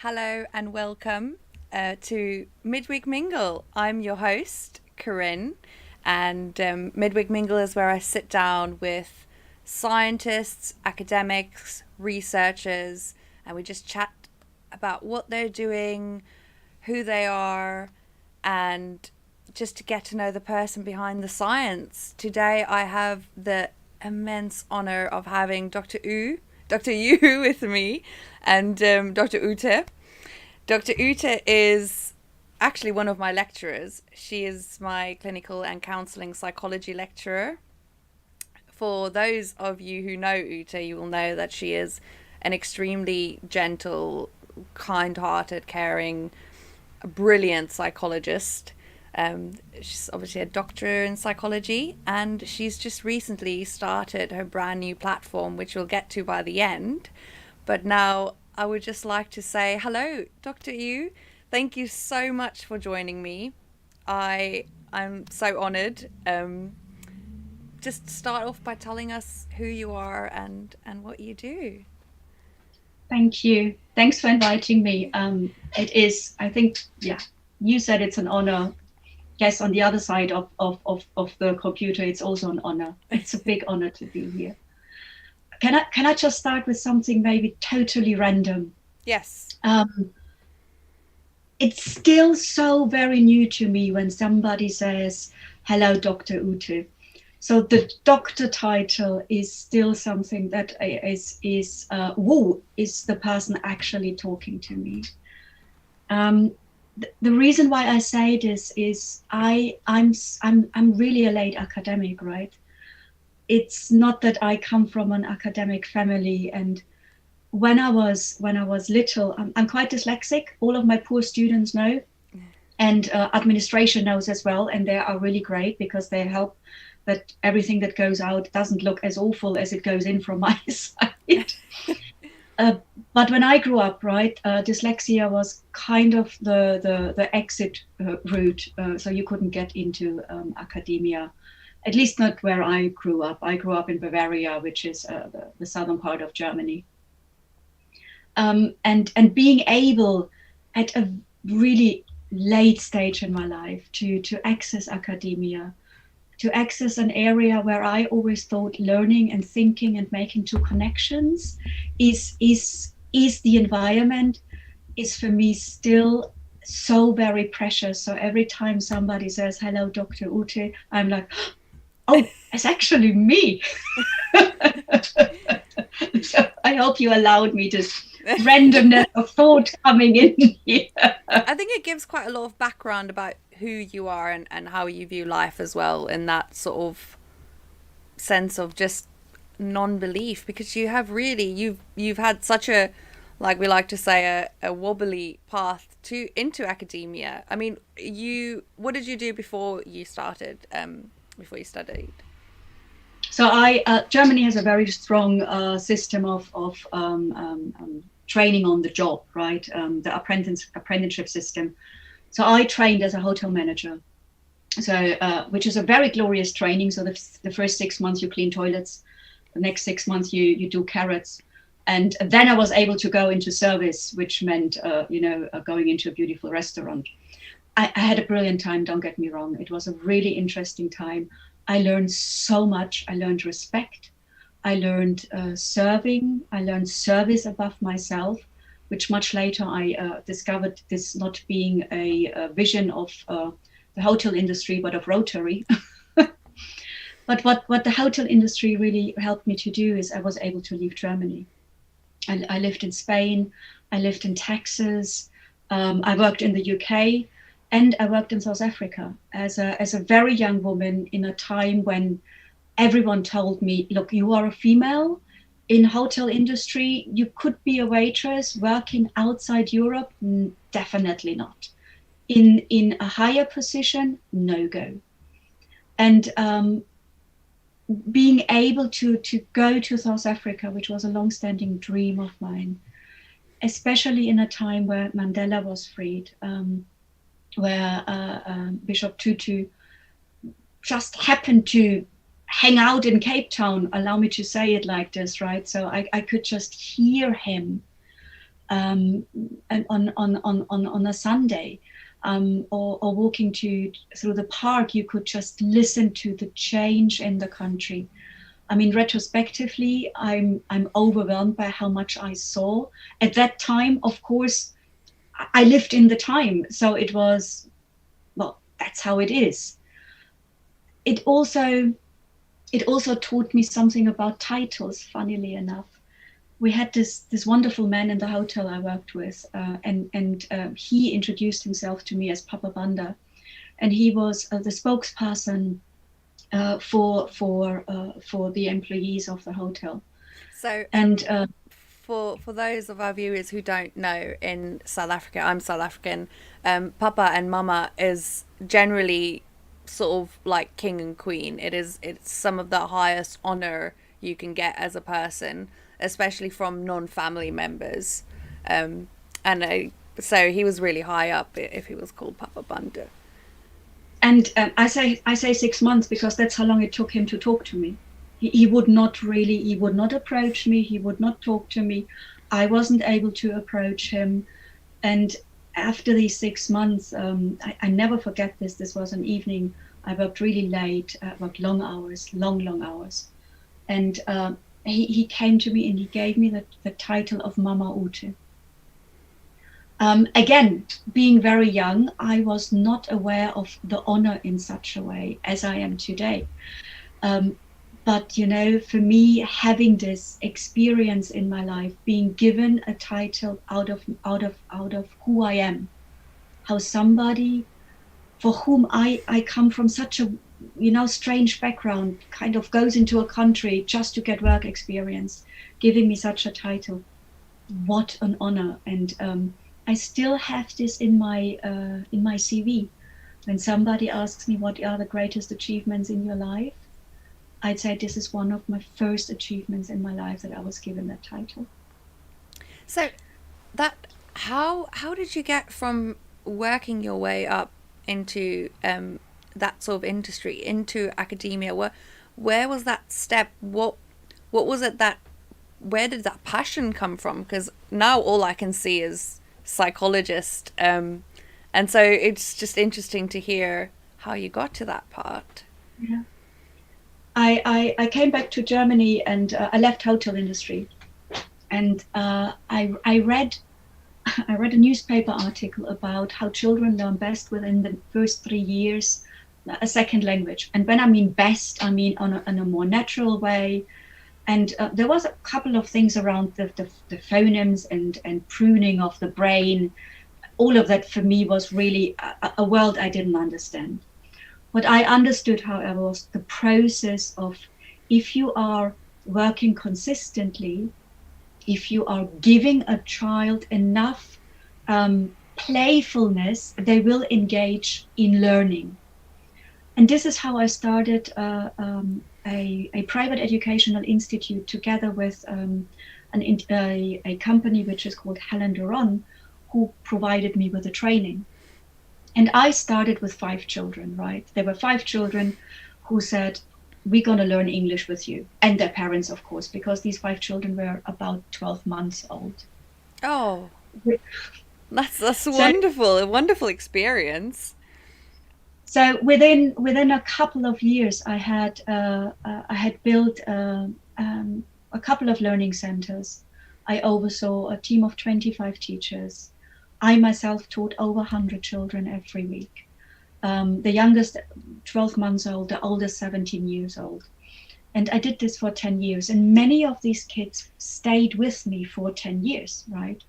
Hello and welcome to Midweek Mingle. I'm your host, Corinne, and Midweek Mingle is where I sit down with scientists, academics, researchers, and we just chat about what they're doing, who they are, and just to get to know the person behind the science. Today I have the immense honor of having Dr. Yu with me, and Dr. Ute. Dr. Ute is actually one of my lecturers. She is my clinical and counselling psychology lecturer. For those of you who know Ute, you will know that she is an extremely gentle, kind-hearted, caring, brilliant psychologist. She's obviously a doctor in psychology, and she's just recently started her brand new platform, which we'll get to by the end. But now I would just like to say hello, Dr. Yu. Thank you so much for joining me. I'm so honored. Just start off by telling us who you are and what you do. Thank you. Thanks for inviting me. It is, I think, yeah, you said it's an honor. Yes, on the other side of the computer, it's also an honor. It's a big honor to be here. Can I just start with something maybe totally random? Yes. It's still so very new to me when somebody says, "Hello, Dr. Ute." So the doctor title is still something that is who is the person actually talking to me. The reason why I say this is I'm really a late academic, right? It's not that I come from an academic family, and when I was little, I'm quite dyslexic. All of my poor students know, and administration knows as well, and they are really great because they help that everything that goes out doesn't look as awful as it goes in from my side. But when I grew up, right, dyslexia was kind of the exit route, so you couldn't get into academia, at least not where I grew up. I grew up in Bavaria, which is the southern part of Germany. And being able at a really late stage in my life to access academia, to access an area where I always thought learning and thinking and making two connections is the environment, is for me still so very precious. So every time somebody says, "Hello, Dr. Ute," I'm like, "Oh, it's actually me." So I hope you allowed me to randomness of thought coming in here. I think it gives quite a lot of background about who you are and how you view life as well, in that sort of sense of just non-belief, because you have really you've had such a, like we like to say, a wobbly path to into academia. I mean, you what did you do before you studied? So Germany has a very strong system of training on the job, right? The apprenticeship system. So I trained as a hotel manager, so which is a very glorious training. So the first 6 months you clean toilets, the next 6 months you do carrots, and then I was able to go into service, which meant going into a beautiful restaurant. I had a brilliant time, don't get me wrong. It was a really interesting time. I learned so much. I learned respect. I learned serving. I learned service above myself, which much later I discovered this not being a vision of the hotel industry, but of Rotary. But what the hotel industry really helped me to do is I was able to leave Germany. I lived in Spain. I lived in Texas. I worked in the UK. And I worked in South Africa as a very young woman in a time when everyone told me, "Look, you are a female in hotel industry. You could be a waitress working outside Europe. Definitely not. In a higher position, no go." And being able to go to South Africa, which was a long-standing dream of mine, especially in a time where Mandela was freed. Where Bishop Tutu just happened to hang out in Cape Town, allow me to say it like this, right? So I could just hear him and on a Sunday, or walking through the park, you could just listen to the change in the country. I mean, retrospectively, I'm overwhelmed by how much I saw. At that time, of course, I lived in the time, so it was, well, that's how it is. It also taught me something about titles, funnily enough. We had this wonderful man in the hotel I worked with, and he introduced himself to me as Papa Banda, and he was the spokesperson for the employees of the hotel. So, And for those of our viewers who don't know, in South Africa, I'm South African. Papa and Mama is generally sort of like king and queen. It's some of the highest honor you can get as a person, especially from non-family members. And so he was really high up if he was called Papa Banda. And I say 6 months because that's how long it took him to talk to me. He would not approach me. He would not talk to me. I wasn't able to approach him. And after these 6 months, I never forget this. This was an evening. I worked really late, worked long hours, long hours. And he came to me and he gave me the title of Mama Ute. Again, being very young, I was not aware of the honor in such a way as I am today. But for me, having this experience in my life, being given a title out of who I am, how somebody for whom I come from such a strange background kind of goes into a country just to get work experience, giving me such a title, what an honor. And I still have this in my CV. When somebody asks me what are the greatest achievements in your life, I'd say this is one of my first achievements in my life, that I was given that title. So how did you get from working your way up into that sort of industry, into academia? Where was that step? What was it where did that passion come from? Because now all I can see is psychologist, and so it's just interesting to hear how you got to that part. Yeah. I came back to Germany, and I left hotel industry, and I read a newspaper article about how children learn best within the first 3 years a second language. And when I mean best, I mean on a more natural way. And there was a couple of things around the phonemes and pruning of the brain. All of that for me was really a world I didn't understand. What I understood, however, was the process of, if you are working consistently, if you are giving a child enough playfulness, they will engage in learning. And this is how I started a private educational institute together with a company which is called Helen Duron, who provided me with the training. And I started with 5 children, right? There were 5 children who said, we're going to learn English with you. And their parents, of course, because these 5 children were about 12 months old. Oh, that's wonderful. A wonderful experience. So within a couple of years, I had built a couple of learning centers. I oversaw a team of 25 teachers. I myself taught over 100 children every week. The youngest 12 months old, the oldest 17 years old. And I did this for 10 years. And many of these kids stayed with me for 10 years, right?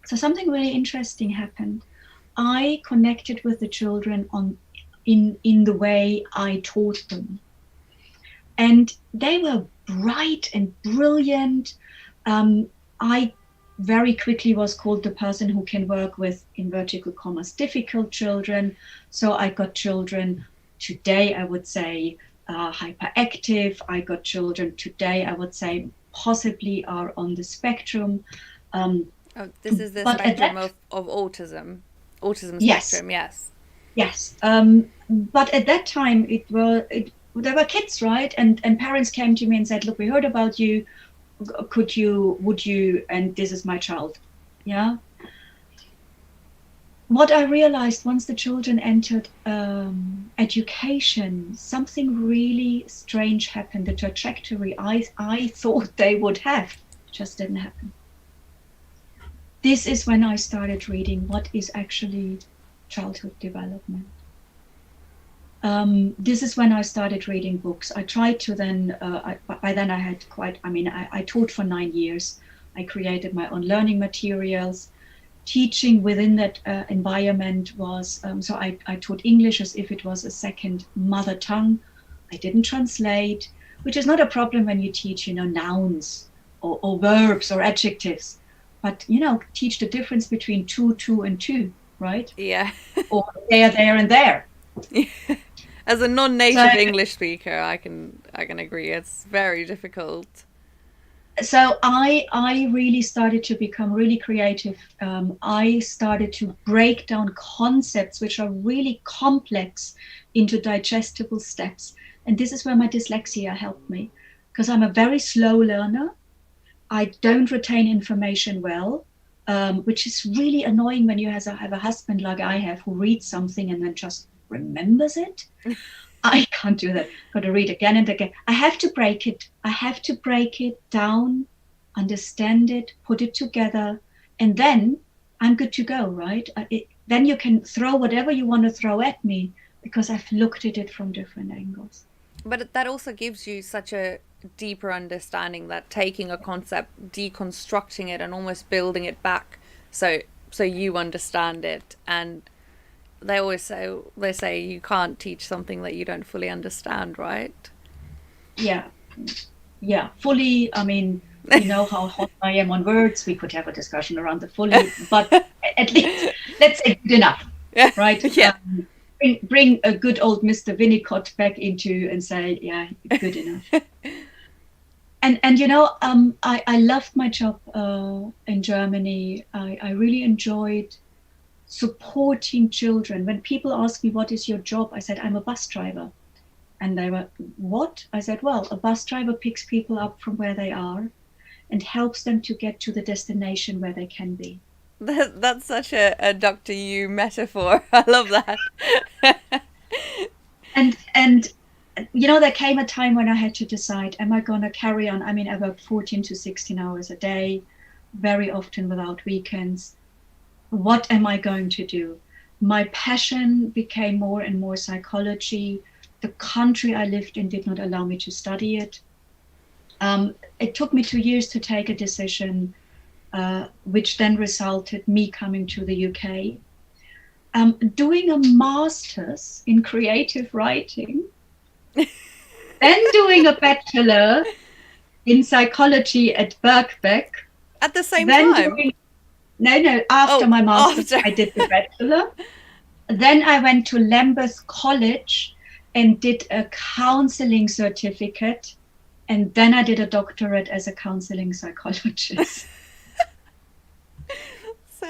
So something really interesting happened. I connected with the children in the way I taught them. And they were bright and brilliant. I very quickly was called the person who can work with, in vertical commas, difficult children. So I got children today, I would say, hyperactive. I got children today, I would say, possibly are on the spectrum. This is the spectrum of autism. Autism spectrum, yes. Yes. But at that time, there were kids, right? And parents came to me and said, look, we heard about you. would you, and this is my child. Yeah. What I realized once the children entered education, something really strange happened. The trajectory I thought they would have just didn't happen. This is when I started reading what is actually childhood development. This is when I started reading books. I tried to then, by then I had I taught for 9 years. I created my own learning materials. Teaching within that environment was, so I taught English as if it was a second mother tongue. I didn't translate, which is not a problem when you teach, nouns or verbs or adjectives. But, teach the difference between two, and two, right? Yeah. Or there, and there. As a non-native English speaker, I can agree. It's very difficult. So I really started to become really creative. I started to break down concepts which are really complex into digestible steps. And this is where my dyslexia helped me, because I'm a very slow learner. I don't retain information well, which is really annoying when you have a husband like I have who reads something and then just remembers it. I can't do that. Got to read again and again. I have to break it. I have to break it down, understand it, put it together, and then I'm good to go, right? Then you can throw whatever you want to throw at me because I've looked at it from different angles. But that also gives you such a deeper understanding, that taking a concept, deconstructing it, and almost building it back so you understand it. And they say you can't teach something that you don't fully understand, right? Yeah, fully. I mean, you know how hot I am on words. We could have a discussion around the fully, but at least let's say good enough, right? Yeah. Bring a good old Mr. Winnicott back into and say, yeah, good enough. And I loved my job in Germany. I really enjoyed supporting children. When people ask me, what is your job? I said, I'm a bus driver. And they were, what? I said, well, a bus driver picks people up from where they are and helps them to get to the destination where they can be. That's such a Dr. You metaphor. I love that. And there came a time when I had to decide, am I going to carry on? I mean, I worked 14 to 16 hours a day, very often without weekends. What am I going to do? My passion became more and more psychology. The country I lived in did not allow me to study it. It took me 2 years to take a decision, which then resulted me coming to the UK, doing a master's in creative writing, then doing a bachelor in psychology at Birkbeck. At the same time? After my master's, I did the bachelor. Then I went to Lambeth College and did a counseling certificate. And then I did a doctorate as a counseling psychologist. So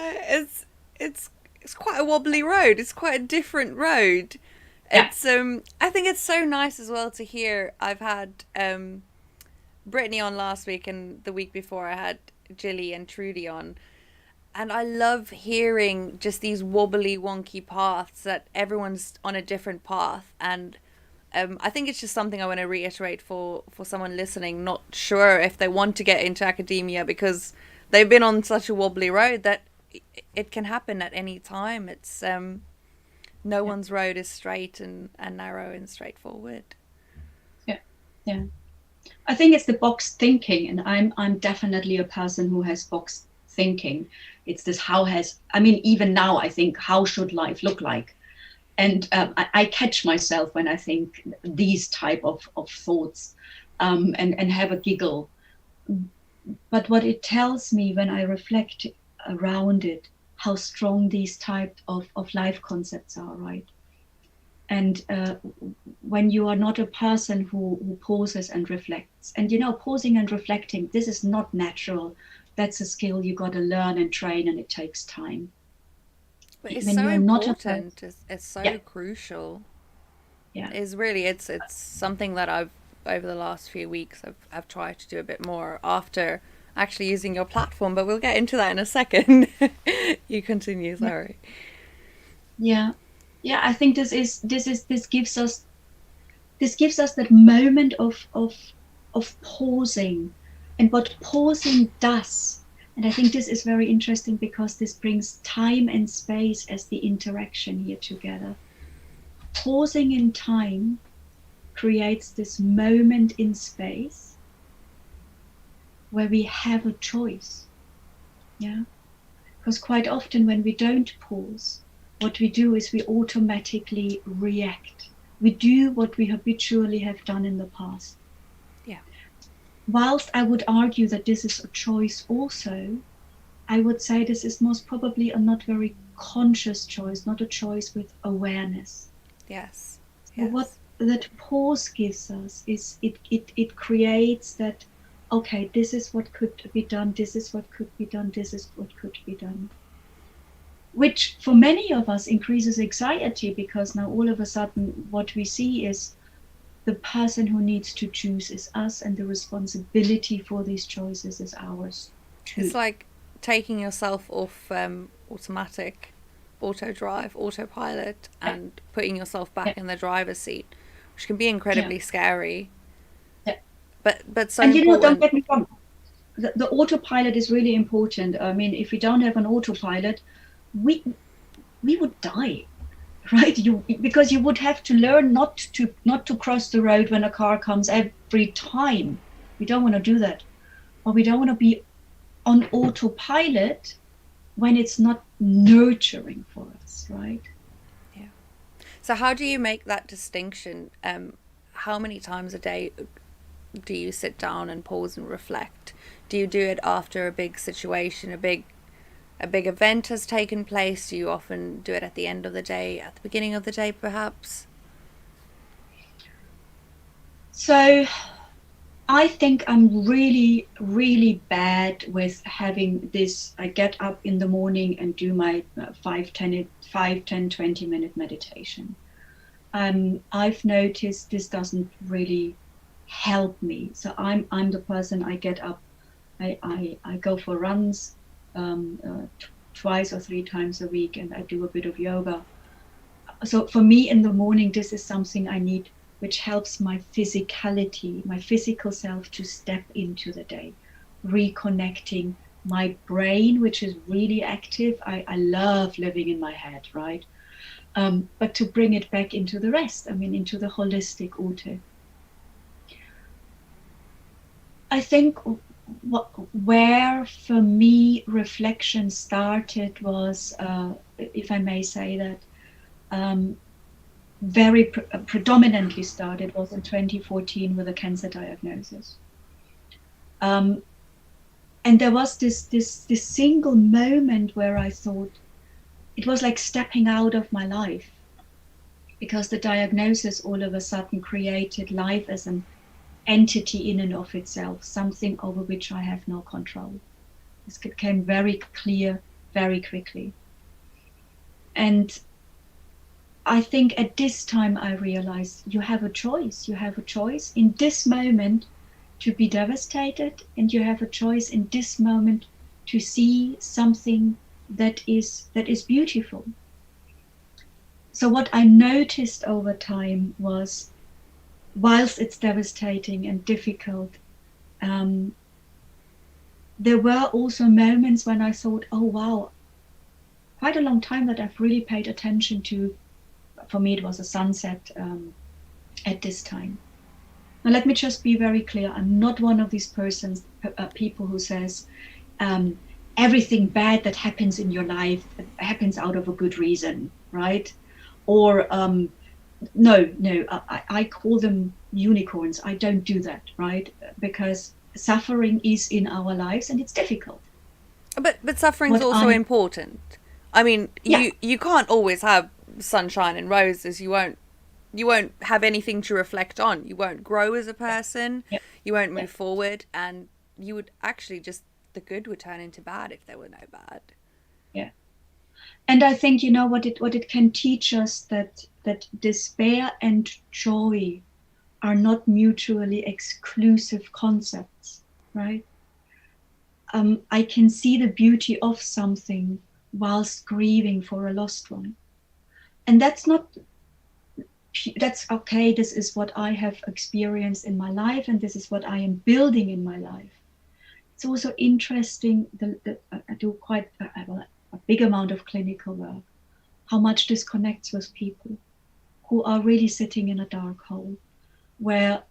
it's quite a wobbly road. It's quite a different road. Yeah. It's I think it's so nice as well to hear. I've had Brittany on last week, and the week before I had Jilly and Trudy on. And I love hearing just these wobbly, wonky paths, that everyone's on a different path. And I think it's just something I want to reiterate for someone listening, not sure if they want to get into academia because they've been on such a wobbly road, that it can happen at any time. It's no one's road is straight and narrow and straightforward. Yeah. I think it's the box thinking, and I'm definitely a person who has box thinking. It's this even now I think, how should life look like? And I catch myself when I think these type of thoughts and have a giggle. But what it tells me when I reflect around it, how strong these type of life concepts are, right? And when you are not a person who pauses and reflects, and pausing and reflecting, this is not natural. That's a skill you got to learn and train, and it takes time. But it's so important. It's so crucial. Yeah. It's really, it's something that I've over the last few weeks. I've tried to do a bit more after actually using your platform, but we'll get into that in a second. You continue, sorry. Yeah, yeah. I think this gives us that moment of pausing, and what pausing does. And I think this is very interesting because this brings time and space as the interaction here together. Pausing in time creates this moment in space where we have a choice. Yeah, because quite often when we don't pause, what we do is we automatically react. We do what we habitually have done in the past. Yeah. Whilst I would argue that this is a choice also, I would say this is most probably a not very conscious choice, not a choice with awareness. Yes. So what that pause gives us is it creates that, okay, this is what could be done, this is what could be done, this is what could be done. Which for many of us increases anxiety, because now all of a sudden what we see is the person who needs to choose is us, and the responsibility for these choices is ours too. It's like taking yourself off automatic, auto drive, autopilot, and putting yourself back in the driver's seat, which can be incredibly scary. Yeah. But so and important. Don't get me wrong. The autopilot is really important. I mean, if we don't have an autopilot, we would die, right? Because you would have to learn not to cross the road when a car comes every time. We don't want to do that, or we don't want to be on autopilot when it's not nurturing for us, right? Yeah. So how do you make that distinction? How many times a day do you sit down and pause and reflect? Do you do it after a big situation, a big event has taken place? Do you often do it at the end of the day, at the beginning of the day, perhaps? So I think I'm really, really bad with having this. I get up in the morning and do my 20-minute meditation. I've noticed this doesn't really help me. So I'm the person, I get up, I go for runs twice or 3 times a week, and I do a bit of yoga. So for me in the morning, this is something I need, which helps my physicality, my physical self, to step into the day, reconnecting my brain, which is really active. I love living in my head, right? But to bring it back into the rest, I mean, into the holistic Ute. I think where for me reflection started was, if I may say that, very predominantly started was in 2014 with a cancer diagnosis. And there was this single moment where I thought it was like stepping out of my life, because the diagnosis all of a sudden created life as an entity in and of itself, something over which I have no control. This became very clear very quickly. And I think at this time I realized you have a choice. You have a choice in this moment to be devastated, and you have a choice in this moment to see something that is beautiful. So what I noticed over time was, whilst it's devastating and difficult, there were also moments when I thought, oh wow, quite a long time that I've really paid attention to. For me, it was a sunset at this time. Now, let me just be very clear. I'm not one of these people who says everything bad that happens in your life happens out of a good reason, right? Or no, I call them unicorns. I don't do that, right? Because suffering is in our lives and it's difficult. But suffering's also important. I mean, you can't always have sunshine and roses. You won't have anything to reflect on. You won't grow as a person. Yeah. You won't move forward, and you would actually just, the good would turn into bad if there were no bad. Yeah. And I think, what it can teach us, that despair and joy are not mutually exclusive concepts, right? I can see the beauty of something whilst grieving for a lost one. And that's okay. This is what I have experienced in my life, and this is what I am building in my life. It's also interesting, I do quite a big amount of clinical work, how much this connects with people who are really sitting in a dark hole, where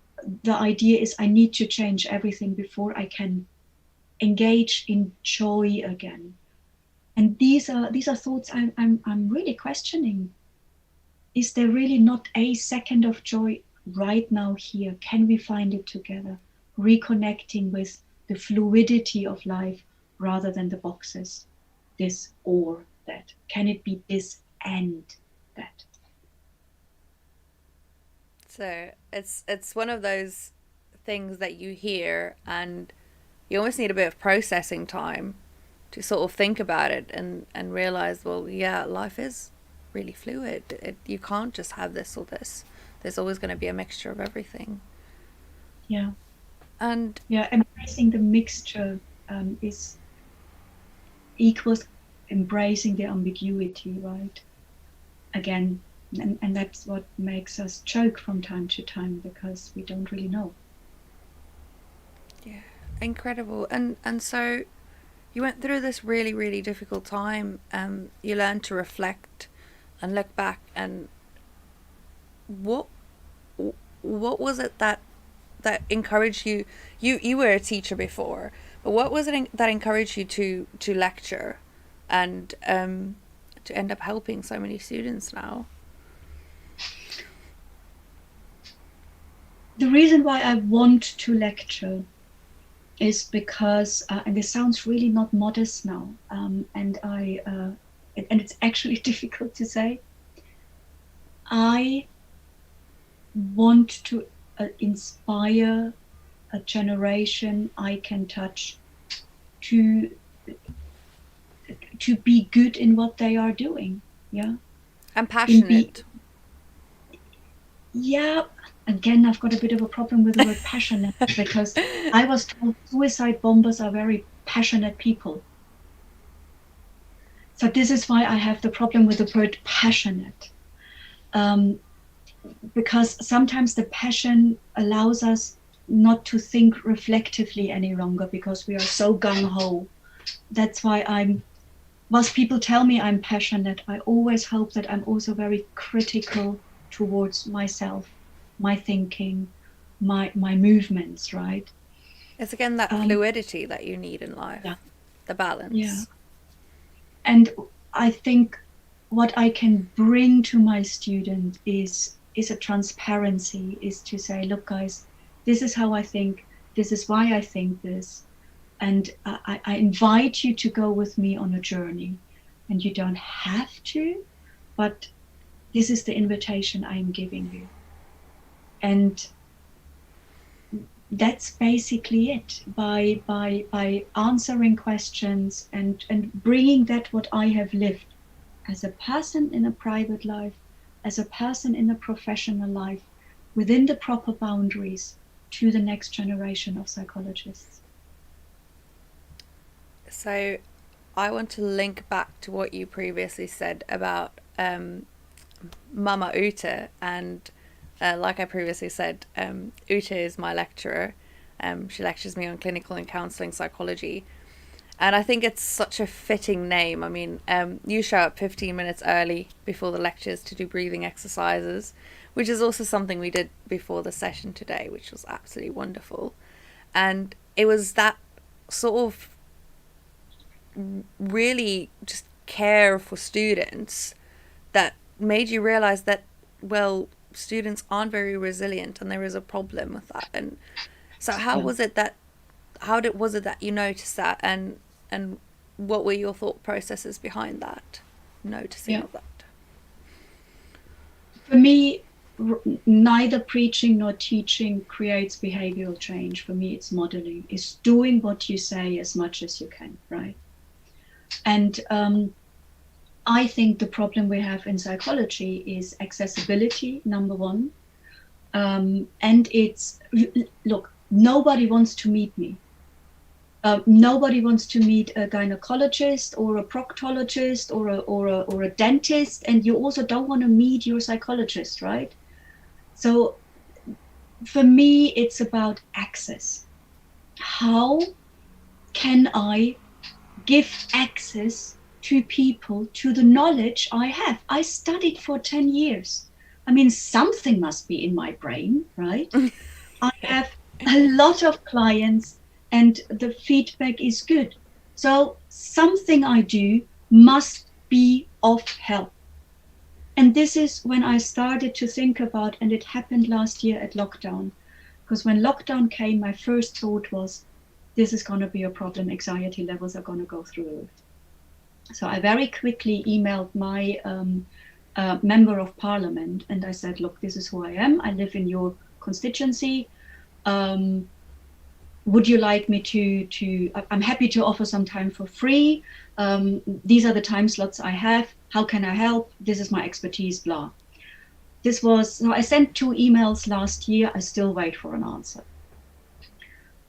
the idea is I need to change everything before I can engage in joy again. And these are thoughts I'm really questioning. Is there really not a second of joy right now here? Can we find it together? Reconnecting with the fluidity of life rather than the boxes, this or that. Can it be this and that? So it's one of those things that you hear and you almost need a bit of processing time to sort of think about it and realize, well, yeah, life is really fluid. You can't just have this or this. There's always going to be a mixture of everything. Yeah. And yeah, embracing the mixture is equals embracing the ambiguity, right? Again, and that's what makes us choke from time to time, because we don't really know. yeah, incredible. And so you went through this really, really difficult time. You learned to reflect and look back. And what was it that encouraged you? You were a teacher before, but what was it that encouraged you to lecture, and to end up helping so many students now? The reason why I want to lecture is because, and this sounds really not modest now, and it's actually difficult to say. I want to inspire a generation I can touch to be good in what they are doing. Yeah. And passionate. Yeah. Again, I've got a bit of a problem with the word passionate, because I was told suicide bombers are very passionate people. So this is why I have the problem with the word passionate. Because sometimes the passion allows us not to think reflectively any longer, because we are so gung-ho. That's why whilst people tell me I'm passionate, I always hope that I'm also very critical towards myself, my thinking, my movements, right? It's again that fluidity that you need in life. Yeah. The balance. Yeah. And I think what I can bring to my student is a transparency, is to say, look guys, this is how I think, this is why I think this, and I invite you to go with me on a journey. And you don't have to, but this is the invitation I am giving you. And that's basically it. By answering questions and bringing that what I have lived as a person in a private life, as a person in a professional life, within the proper boundaries, to the next generation of psychologists. So I want to link back to what you previously said about Mama Ute. And like I previously said, Ute is my lecturer. She lectures me on clinical and counselling psychology. And I think it's such a fitting name. I mean, you show up 15 minutes early before the lectures to do breathing exercises, which is also something we did before the session today, which was absolutely wonderful. And it was that sort of really just care for students that made you realize that, well, students aren't very resilient and there is a problem with that. And so was it that you noticed that, and what were your thought processes behind that noticing of that? For me, neither preaching nor teaching creates behavioral change. For me, it's modeling. It's doing what you say as much as you can, right? And I think the problem we have in psychology is accessibility, number one. And it's, look, nobody wants to meet me. Nobody wants to meet a gynecologist or a proctologist or a dentist, and you also don't want to meet your psychologist, right? So for me, it's about access. How can I give access to people to the knowledge I have? I studied for 10 years. I mean, something must be in my brain, right? I have a lot of clients and the feedback is good. So something I do must be of help. And this is when I started to think about, and it happened last year at lockdown. Because when lockdown came, my first thought was, this is going to be a problem. Anxiety levels are going to go through the roof. So I very quickly emailed my member of parliament and I said, look, this is who I am. I live in your constituency. Would you like me to I'm happy to offer some time for free. These are the time slots I have. How can I help? This is my expertise, blah. So I sent 2 emails last year. I still wait for an answer.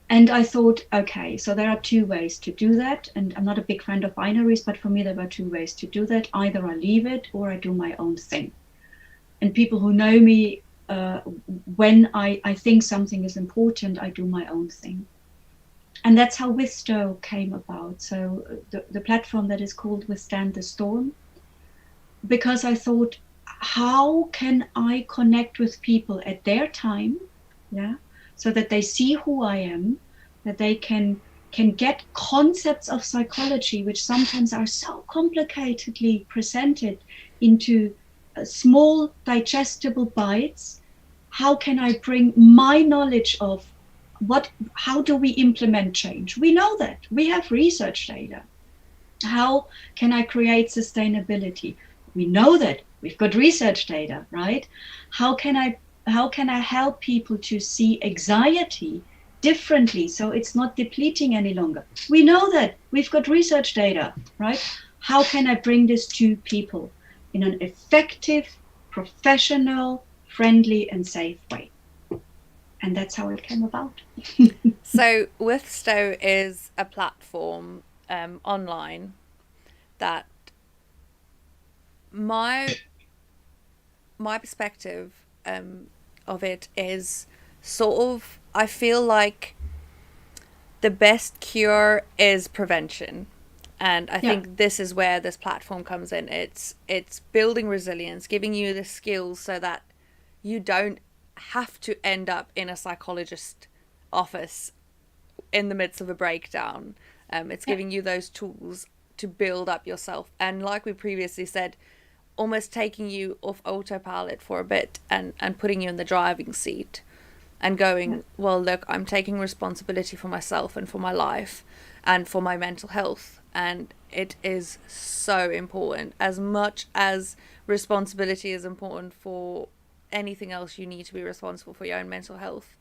And I thought, okay, so there are 2 ways to do that. And I'm not a big friend of binaries, but for me, there were 2 ways to do that. Either I leave it or I do my own thing. And people who know me, when I think something is important, I do my own thing. And that's how Withstow came about. So the platform that is called Withstand the Storm, because I thought, how can I connect with people at their time, yeah, so that they see who I am, that they can get concepts of psychology, which sometimes are so complicatedly presented into small digestible bites. How can I bring my knowledge of how do we implement change? We know that, we have research data. How can I create sustainability? We know that, we've got research data, right? How can I help people to see anxiety differently so it's not depleting any longer? We know that, we've got research data, right? How can I bring this to people in an effective, professional, friendly, and safe way? And that's how it came about. So Withstow is a platform online that my perspective of it is sort of, I feel like the best cure is prevention. And I think this is where this platform comes in. It's building resilience, giving you the skills so that you don't have to end up in a psychologist office in the midst of a breakdown. It's giving you those tools to build up yourself. And like we previously said, almost taking you off autopilot for a bit and putting you in the driving seat and going, well, look, I'm taking responsibility for myself and for my life and for my mental health. And it is so important. As much as responsibility is important for anything else, you need to be responsible for your own mental health.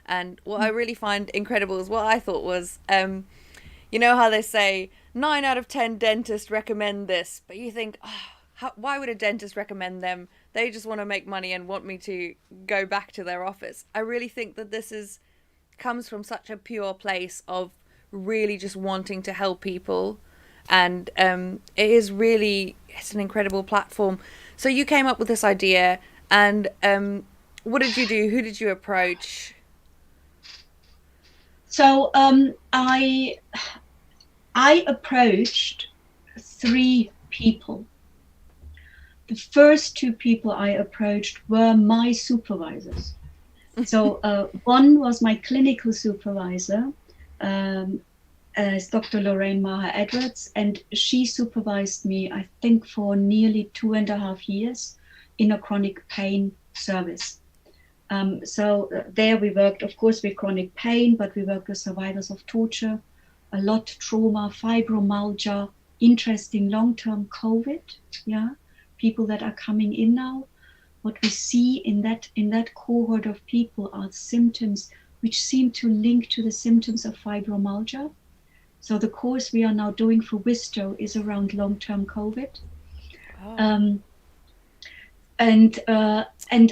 And what I really find incredible is what I thought was, you know how they say 9 out of 10 dentists recommend this, but you think, why would a dentist recommend them? They just want to make money and want me to go back to their office. I really think that this comes from such a pure place of really just wanting to help people. And it's an incredible platform. So you came up with this idea, and what did you do? Who did you approach? So I approached 3 people. The first 2 people I approached were my supervisors. So one was my clinical supervisor, as Dr. Lorraine Maher-Edwards, and she supervised me, I think, for nearly 2.5 years in a chronic pain service. So there we worked, of course, with chronic pain, but we worked with survivors of torture, a lot trauma, fibromyalgia, interesting long-term COVID, yeah, people that are coming in now. What we see in that cohort of people are symptoms which seem to link to the symptoms of fibromyalgia. So the course we are now doing for Withstow is around long-term COVID. Oh. And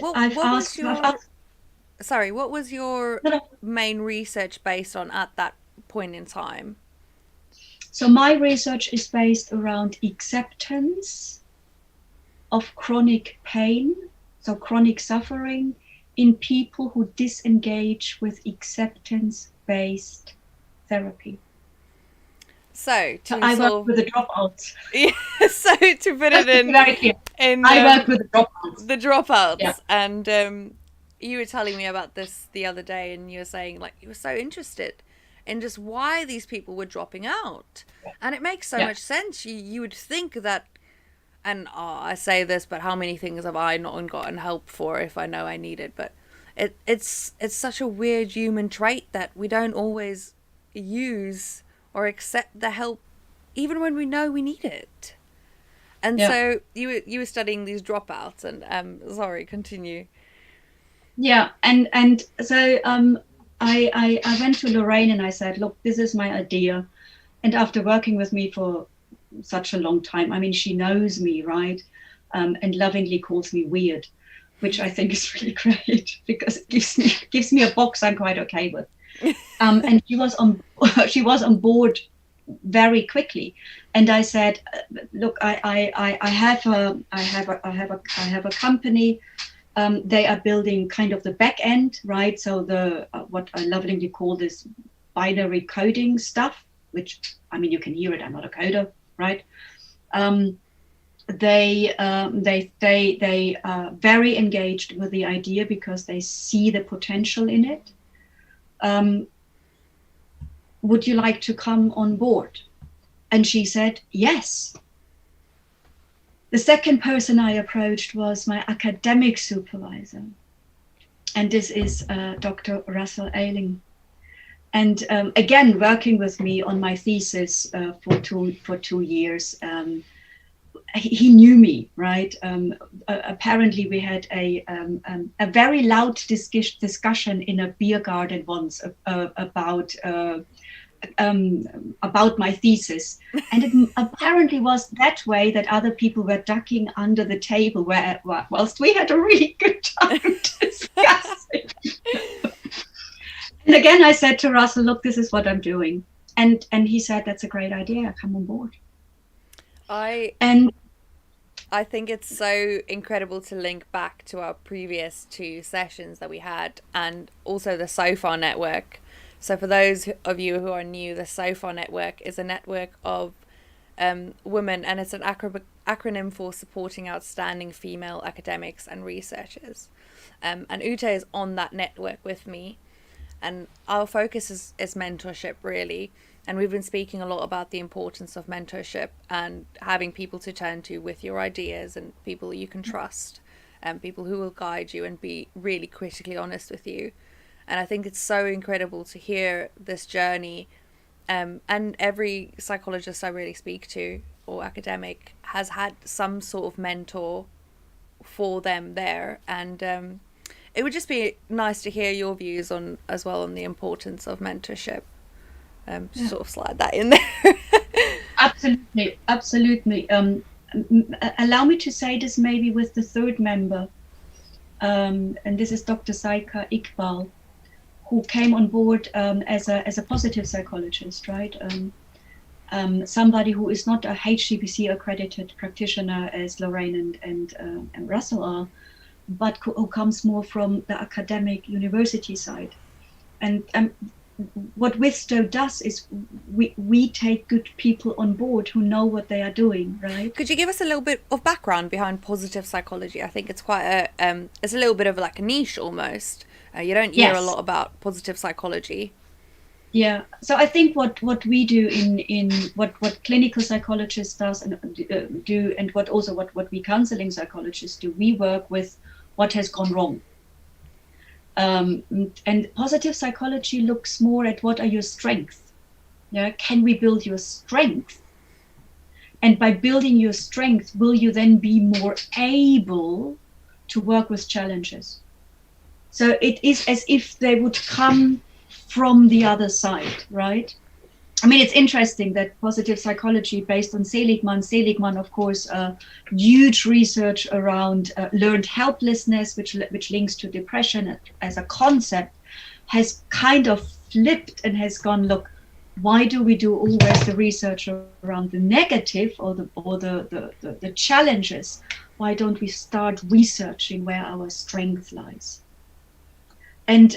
What I've was asked. your Sorry, what was your No, no. main research based on at that point in time? So my research is based around acceptance of chronic pain, so chronic suffering, in people who disengage with acceptance-based therapy. So So to I work sort of with the dropouts. yeah, so to put Just it to be very clear, in I work with the dropouts. the Yeah, dropouts, and you were telling me about this the other day, and you were saying like you were so interested in just why these people were dropping out, and it makes so yeah, much sense. You would think that, and I say this, but how many things have I not gotten help for if I know I need it? But it's such a weird human trait that we don't always use or accept the help even when we know we need it. And yeah, so you were studying these dropouts, and sorry, continue. yeah. And so I went to Lorraine and I said, look, this is my idea. And after working with me for such a long time, I mean, she knows me, right? And lovingly calls me weird, which I think is really great because it gives me a box I'm quite okay with. And she was on board very quickly, and I said, look, I have a company. They are building kind of the back end, right? So the what I lovingly call this binary coding stuff, which I mean you can hear it. I'm not a coder, right? They are very engaged with the idea because they see the potential in it. Would you like to come on board? And she said, yes. The second person I approached was my academic supervisor. And this is Dr. Russell Ailing. And again, working with me on my thesis for 2 years. He knew me, right? Apparently, we had a very loud discussion in a beer garden once about my thesis, and it apparently was that way that other people were ducking under the table whilst we had a really good time discussing. And again, I said to Russell, look, this is what I'm doing. And he said, that's a great idea. Come on board. And I think it's so incredible to link back to our previous 2 sessions that we had, and also the SOFA network. So for those of you who are new, the SOFA network is a network of women, and it's an acronym for Supporting Outstanding Female Academics and Researchers. And Ute is on that network with me, and our focus is mentorship, really. And we've been speaking a lot about the importance of mentorship and having people to turn to with your ideas, and people you can trust, and people who will guide you and be really critically honest with you. And I think it's so incredible to hear this journey. And every psychologist I really speak to, or academic, has had some sort of mentor for them there. And it would just be nice to hear your views on as well on the importance of mentorship. Sort of slide that in there. Absolutely. Allow me to say this maybe with the third member, and this is Dr. Saika Iqbal, who came on board as a positive psychologist, right? Somebody who is not a HCPC accredited practitioner as Lorraine and Russell are, but who comes more from the academic university side. And what Withstow does is we take good people on board who know what they are doing, right? Could you give us a little bit of background behind positive psychology? I think it's quite it's a little bit of like a niche almost. You don't hear a lot about positive psychology. Yeah, so I think what we do in what clinical psychologists does and do, and what we counseling psychologists do, we work with what has gone wrong. And positive psychology looks more at what are your strengths. Yeah, can we build your strength? And by building your strength, will you then be more able to work with challenges? So it is as if they would come from the other side, right? I mean, it's interesting that positive psychology based on Seligman, of course, huge research around learned helplessness, which links to depression as a concept, has kind of flipped and has gone, look, why do we do always the research around the negative or the challenges? Why don't we start researching where our strength lies? And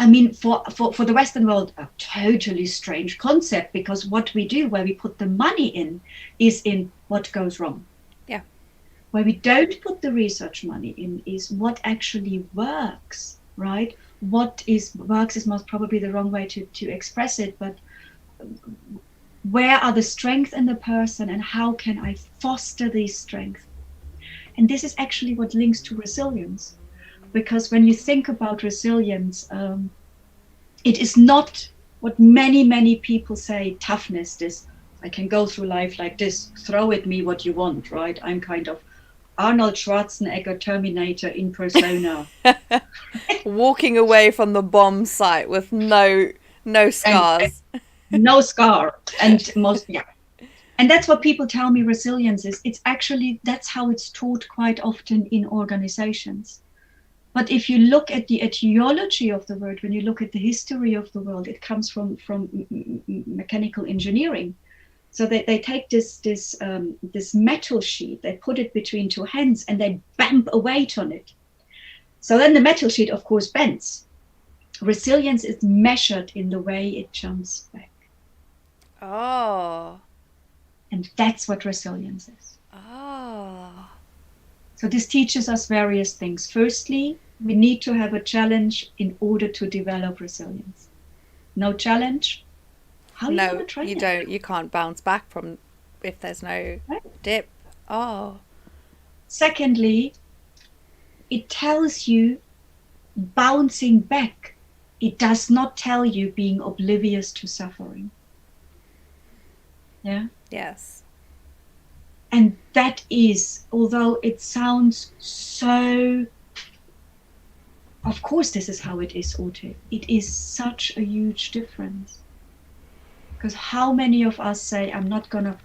I mean, for the Western world, a totally strange concept, because what we do, where we put the money in, is in what goes wrong. Yeah. Where we don't put the research money in is what actually works, right? What is works is most probably the wrong way to express it, but where are the strengths in the person and how can I foster these strengths? And this is actually what links to resilience. Because when you think about resilience, it is not what many people say toughness, this I can go through life like this, throw at me what you want, right? I'm kind of Arnold Schwarzenegger Terminator in persona. Walking away from the bomb site with no scars. And no scar. And and that's what people tell me resilience is. It's actually, that's how it's taught quite often in organizations. But if you look at the etiology of the word, when you look at the history of the world, it comes from mechanical engineering. So they take this metal sheet, they put it between two hands, and they bump a weight on it. So then the metal sheet, of course, bends. Resilience is measured in the way it jumps back. Oh. And that's what resilience is. Oh. So this teaches us various things. Firstly, we need to have a challenge in order to develop resilience. No challenge, how are you going to train it? You can't bounce back from if there's no dip. Oh. Secondly, it tells you bouncing back. It does not tell you being oblivious to suffering. Yeah? Yes. And that is, although it sounds so, of course this is how it is, Ute. It is such a huge difference. Because how many of us say, I'm not going to,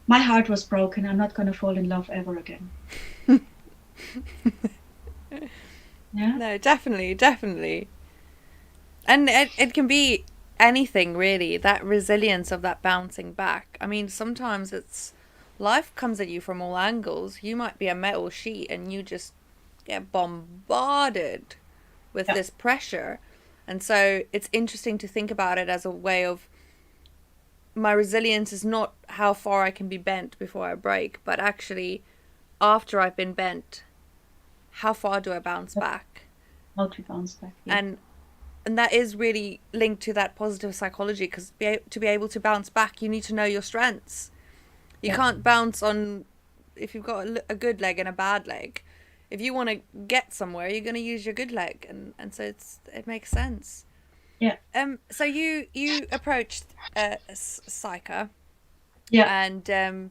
my heart was broken, I'm not going to fall in love ever again. Yeah? No, definitely. And it can be anything, really, that resilience of that bouncing back. I mean, sometimes it's, life comes at you from all angles. You might be a metal sheet and you just get bombarded with this pressure. And so it's interesting to think about it as a way of, my resilience is not how far I can be bent before I break, but actually after I've been bent, how far do I bounce back? How to bounce back. Yeah. And that is really linked to that positive psychology, because to be able to bounce back, you need to know your strengths. You can't bounce on, if you've got a good leg and a bad leg. If you want to get somewhere, you're going to use your good leg, and so it makes sense. Yeah. So you approached Saika. Yeah. And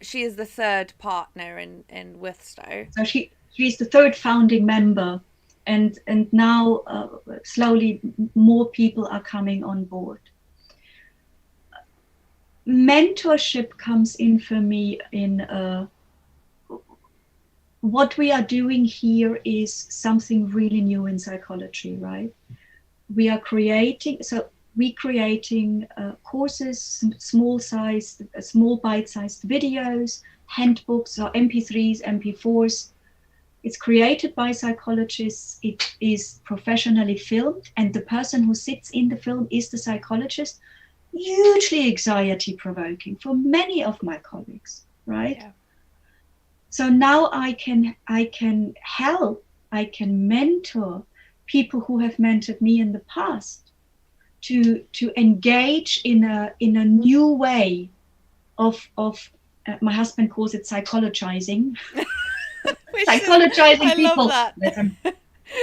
she is the third partner in Withstow. So she's the third founding member, and now slowly more people are coming on board. Mentorship comes in for me in what we are doing here is something really new in psychology, right? We are creating courses, small bite-sized videos, handbooks or MP3s, MP4s. It's created by psychologists. It is professionally filmed, and the person who sits in the film is the psychologist. Hugely anxiety-provoking for many of my colleagues, right? Yeah. So now I can help, I can mentor people who have mentored me in the past to engage in a new way of my husband calls it psychologizing. Psychologizing people. I love that.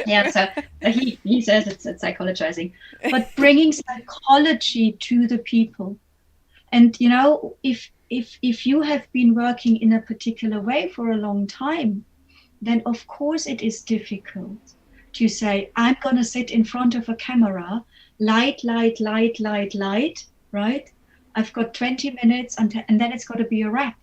Yeah, so he says it's psychologizing, but bringing psychology to the people. And you know, if you have been working in a particular way for a long time, then of course it is difficult to say, I'm going to sit in front of a camera light, light, light, light, light, right? I've got 20 minutes and then it's got to be a wrap.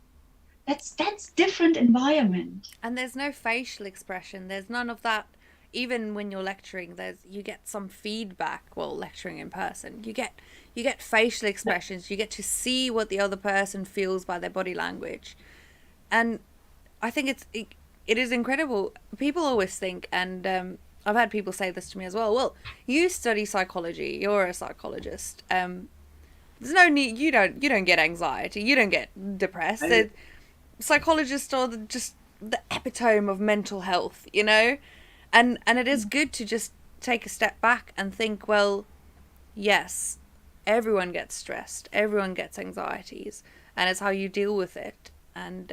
That's different environment. And there's no facial expression. There's none of that. Even when you're lecturing, you get some feedback while lecturing in person. You get facial expressions. You get to see what the other person feels by their body language. And I think it is incredible. People always think, and I've had people say this to me as well. Well, you study psychology. You're a psychologist. There's no need. You don't get anxiety. You don't get depressed. Psychologists are just the epitome of mental health. And it is good to just take a step back and think, well, yes, everyone gets stressed. Everyone gets anxieties, and it's how you deal with it. And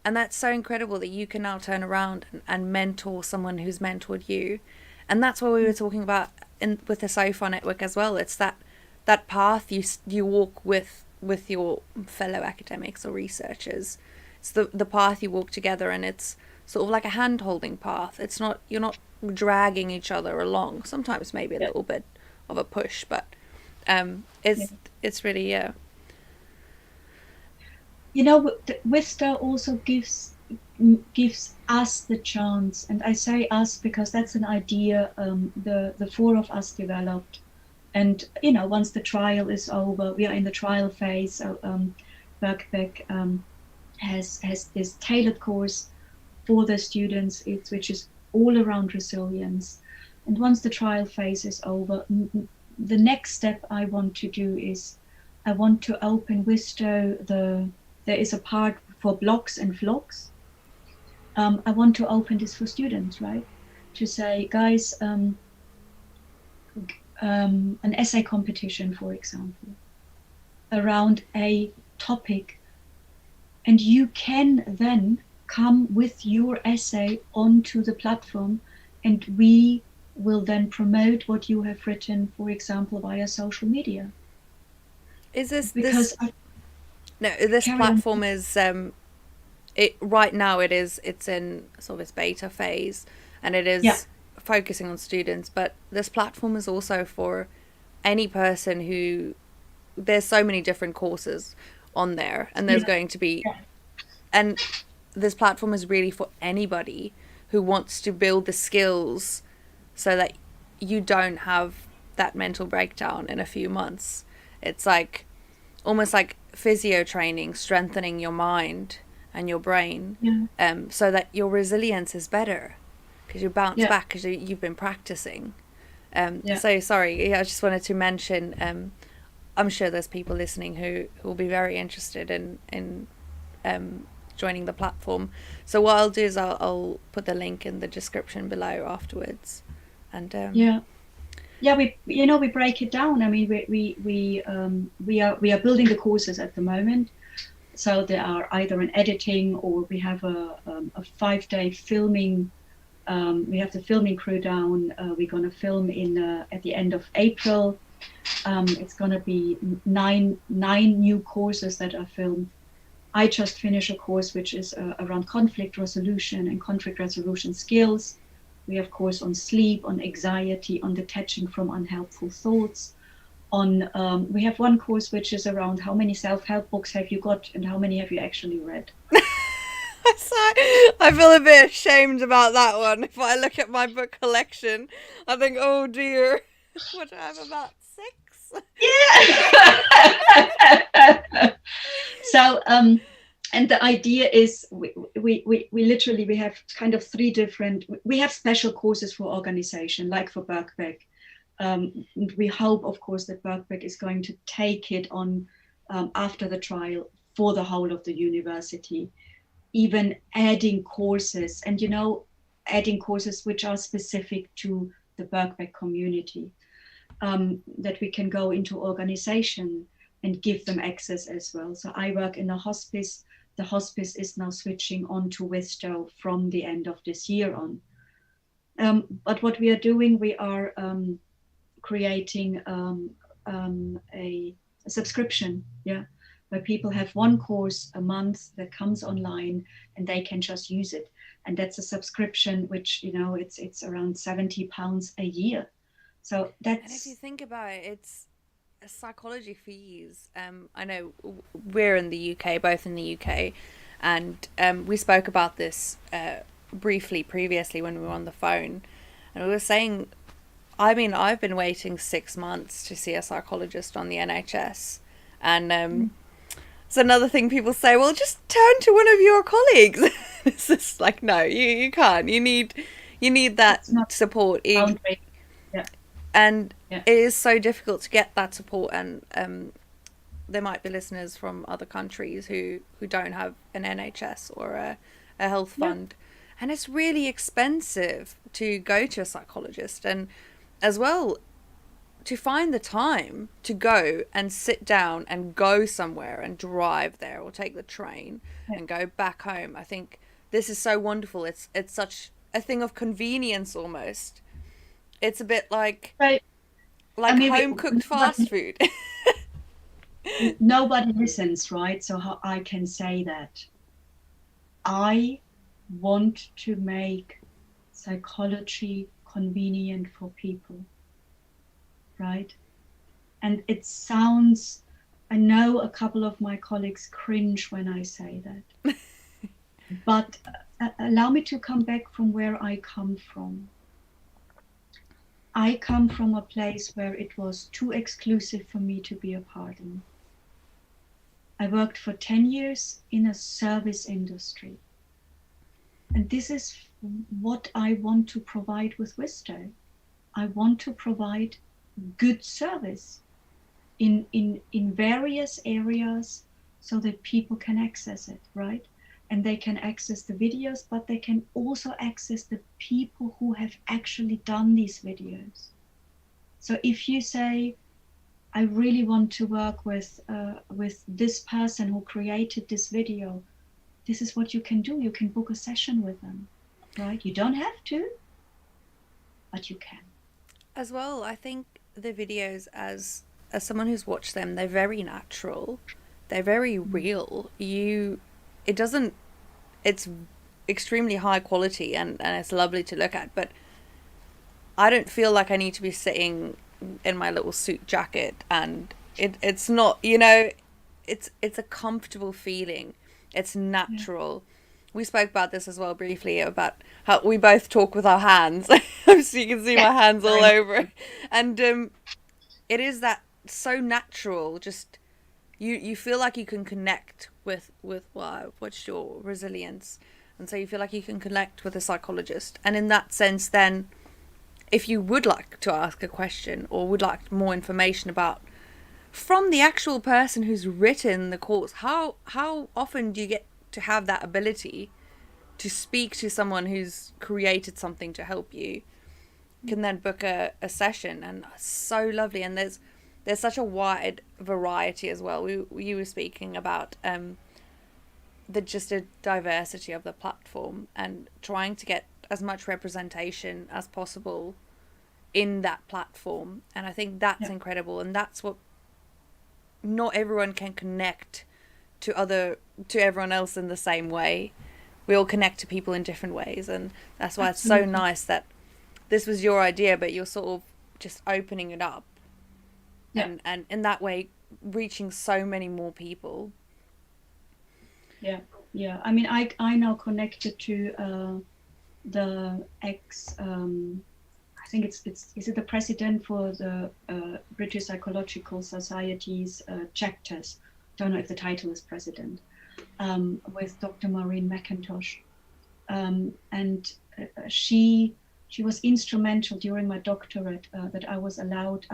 that's so incredible that you can now turn around and mentor someone who's mentored you. And that's what we were talking about with the SOFA network as well. It's that path you walk with your fellow academics or researchers. It's the path you walk together, and it's sort of like a hand-holding path. You're not dragging each other along. Sometimes maybe a little bit of a push, but it's really, yeah. Vista also gives us the chance, and I say us because that's an idea the four of us developed. And once the trial is over, we are in the trial phase. So Birkbeck has this tailored course for the students, which is all around resilience. And once the trial phase is over, the next step I want to do is I want to open Wisto. There is a part for blocks and vlogs. I want to open this for students, right? To say, guys, an essay competition, for example, around a topic, and you can then come with your essay onto the platform, and we will then promote what you have written, for example, via social media. Is this platform is right now it's in sort of its beta phase, and it is focusing on students, but this platform is also for any person who, there's so many different courses on there, and there's going to be, and this platform is really for anybody who wants to build the skills so that you don't have that mental breakdown in a few months. It's like almost like physio training, strengthening your mind and your brain, so that your resilience is better, because you bounce back because you've been practicing. So sorry, I just wanted to mention, I'm sure there's people listening who will be very interested in joining the platform. So what I'll do is I'll put the link in the description below afterwards. And we break it down. I mean, we are building the courses at the moment. So there are either an editing, or we have a 5-day filming. We have the filming crew down. We're going to film at the end of April. It's going to be nine new courses that are filmed. I just finished a course which is around conflict resolution and conflict resolution skills. We have course on sleep, on anxiety, on detaching from unhelpful thoughts. We have one course which is around how many self-help books have you got and how many have you actually read. I feel a bit ashamed about that one. If I look at my book collection, I think, oh dear, what do I have, about 6? Yeah. So and the idea is we literally, we have kind of 3 different, we have special courses for organization, like for Birkbeck. We hope, of course, that Birkbeck is going to take it on after the trial for the whole of the university, even adding courses, and adding courses which are specific to the Birkbeck community, that we can go into organization and give them access as well. So I work in a hospice. The hospice is now switching on to Wisto from the end of this year on. But what we are doing, we are creating a subscription, where people have one course a month that comes online and they can just use it. And that's a subscription which, it's around £70 a year. So And if you that's think about it, it's psychology fees. I know we're in the UK, both in the UK, and we spoke about this briefly previously when we were on the phone, and we were saying, I mean, I've been waiting 6 months to see a psychologist on the NHS, and it's another thing people say. Well, just turn to one of your colleagues. It's just like, no, you can't. You need that it's not support. boundary. Yeah, And yeah, it is so difficult to get that support, and there might be listeners from other countries who don't have an NHS or a health yeah. fund, and it's really expensive to go to a psychologist, and as well to find the time to go and sit down and go somewhere and drive there or take the train Yeah. and go back home. I think this is so wonderful. It's such a thing of convenience almost. It's a bit Right. I like mean, home cooked fast food. nobody listens, right? So how I can say that I want to make psychology convenient for people, right? And it sounds, I know a couple of my colleagues cringe when I say that, but allow me to come back from where I come from. I come from a place where it was too exclusive for me to be a part of. I worked for 10 years in a service industry. And this is what I want to provide with Wisto. I want to provide good service in various areas so that people can access it, right? And they can access the videos, but they can also access the people who have actually done these videos. So if you say, I really want to work with this person who created this video, this is what you can do. You can book a session with them, right? You don't have to, but you can. As well, I think the videos, as someone who's watched them, they're very natural. They're very real. It doesn't, it's extremely high quality, and it's lovely to look at, but I don't feel like I need to be sitting in my little suit jacket, and it's not, it's a comfortable feeling. It's Yeah, natural. We spoke about this as well briefly, about how we both talk with our hands. So you can see yeah, my hands very all much. over, and it is that so natural. Just you feel like you can connect with wow, what's your resilience, and so you feel like you can connect with a psychologist, and in that sense, then if you would like to ask a question or would like more information about from the actual person who's written the course, how often do you get to have that ability to speak to someone who's created something to help you, can then book a session, and so lovely. And there's such a wide variety as well. You were speaking about the just a diversity of the platform and trying to get as much representation as possible in that platform, and I think that's Yeah, incredible, and that's what, not everyone can connect to everyone else in the same way. We all connect to people in different ways, and that's why it's so absolutely. nice that this was your idea, but you're sort of just opening it up, Yeah, and in that way reaching so many more people. yeah, yeah. I mean, I now connected to the ex. I think it's is it the president for the British Psychological Society's chapters? Don't know if the title is president. With Dr. Maureen McIntosh, and she was instrumental during my doctorate that I was allowed.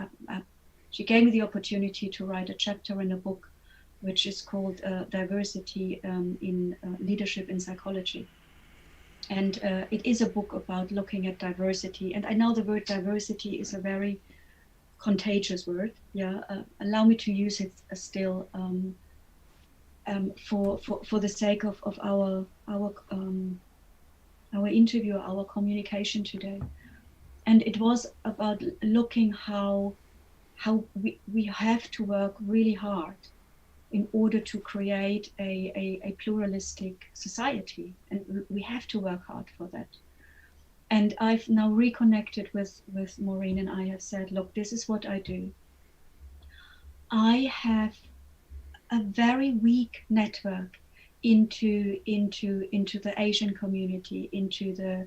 She gave me the opportunity to write a chapter in a book, which is called Diversity in Leadership in Psychology. And it is a book about looking at diversity. And I know the word diversity is a very contagious word. Yeah, allow me to use it still for the sake of our interview, our communication today. And it was about looking how we have to work really hard in order to create a pluralistic society, and we have to work hard for that. And I've now reconnected with Maureen, and I have said, look, this is what I do. I have a very weak network into the Asian community, into the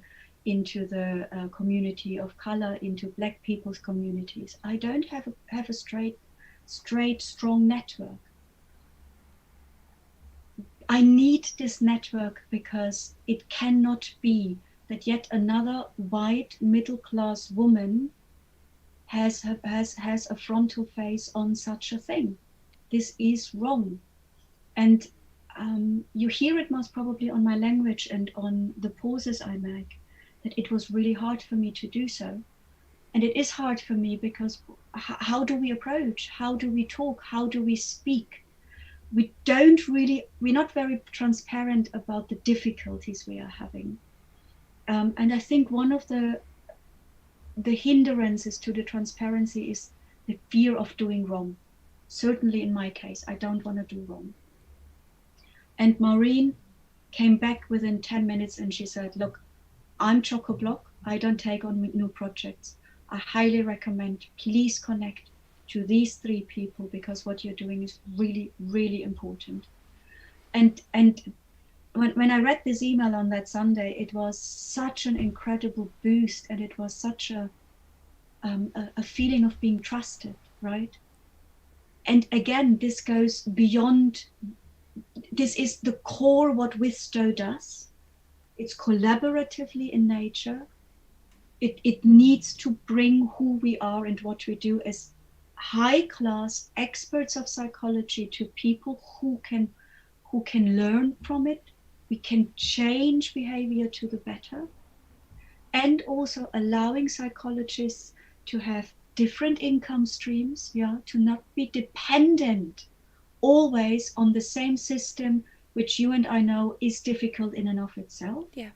community of color, into Black people's communities. I don't have a straight strong network. I need this network because it cannot be that yet another white middle class woman has a frontal face on such a thing. This is wrong. And you hear it most probably on my language and on the pauses I make, that it was really hard for me to do so. And it is hard for me because how do we approach? How do we talk? How do we speak? We're not very transparent about the difficulties we are having. And I think one of the hindrances to the transparency is the fear of doing wrong. Certainly in my case, I don't want to do wrong. And Maureen came back within 10 minutes and she said, look, I'm chock-a-block. I don't take on new projects. I highly recommend, please connect to these 3 people because what you're doing is really, really important. And when I read this email on that Sunday, it was such an incredible boost, and it was such a feeling of being trusted, right? And again, this goes beyond. This is the core what Withstow does. It's collaboratively in nature. It needs to bring who we are and what we do as high-class experts of psychology to people who can learn from it. We can change behavior to the better, and also allowing psychologists to have different income streams, to not be dependent always on the same system, which you and I know is difficult in and of itself. Yeah.